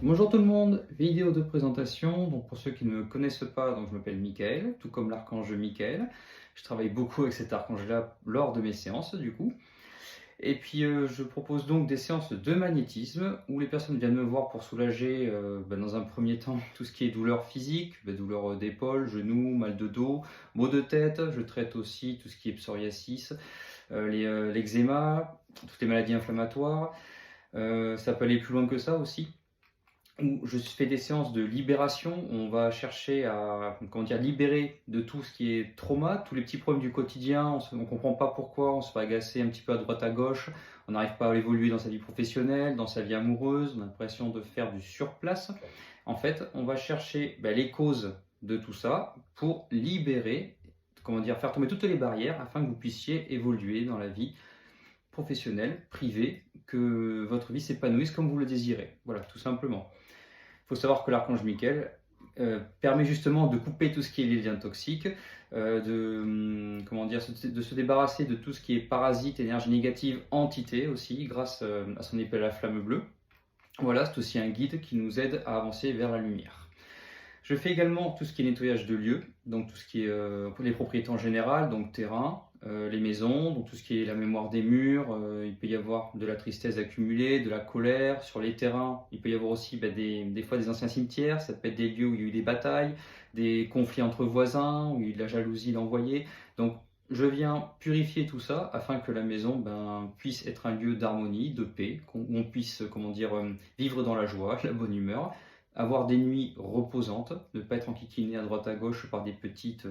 Bonjour tout le monde, vidéo de présentation. Donc pour ceux qui ne me connaissent pas, donc je m'appelle Michael, tout comme l'archange Michael. Je travaille beaucoup avec cet archange-là lors de mes séances du coup. Et puis je propose donc des séances de magnétisme où les personnes viennent me voir pour soulager dans un premier temps tout ce qui est douleur physique, douleur d'épaule, genoux, mal de dos, maux de tête. Je traite aussi tout ce qui est psoriasis, l'eczéma, toutes les maladies inflammatoires. Ça peut aller plus loin que ça aussi où je fais des séances de libération. On va chercher à libérer de tout ce qui est trauma, tous les petits problèmes du quotidien. On ne comprend pas pourquoi, on se fait agacer un petit peu à droite à gauche, on n'arrive pas à évoluer dans sa vie professionnelle, dans sa vie amoureuse, on a l'impression de faire du surplace. En fait, on va chercher les causes de tout ça pour libérer, faire tomber toutes les barrières afin que vous puissiez évoluer dans la vie professionnelle, privée, que votre vie s'épanouisse comme vous le désirez. Voilà, tout simplement. Il faut savoir que l'archange Michael permet justement de couper tout ce qui est les liens toxiques, de se débarrasser de tout ce qui est parasite, énergie négative, entité aussi, grâce à son épée à la flamme bleue. Voilà, c'est aussi un guide qui nous aide à avancer vers la lumière. Je fais également tout ce qui est nettoyage de lieux, donc tout ce qui est les propriétés en général, donc terrain, les maisons, donc tout ce qui est la mémoire des murs. Il peut y avoir de la tristesse accumulée, de la colère sur les terrains. Il peut y avoir aussi des fois des anciens cimetières, ça peut être des lieux où il y a eu des batailles, des conflits entre voisins, où il y a eu de la jalousie d'envoyer. Donc je viens purifier tout ça afin que la maison puisse être un lieu d'harmonie, de paix, qu'on puisse vivre dans la joie, la bonne humeur, avoir des nuits reposantes, ne pas être enquiquiné à droite à gauche par des petites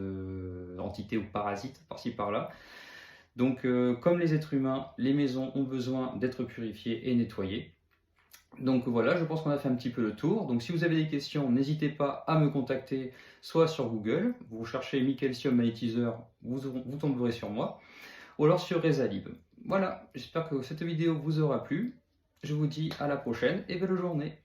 entités ou parasites par-ci par-là. Donc comme les êtres humains, les maisons ont besoin d'être purifiées et nettoyées. Donc voilà, je pense qu'on a fait un petit peu le tour. Donc si vous avez des questions, n'hésitez pas à me contacter soit sur Google, vous cherchez Michelsium Magnétiseur, vous tomberez sur moi, ou alors sur Rezalib. Voilà, j'espère que cette vidéo vous aura plu. Je vous dis à la prochaine et belle journée.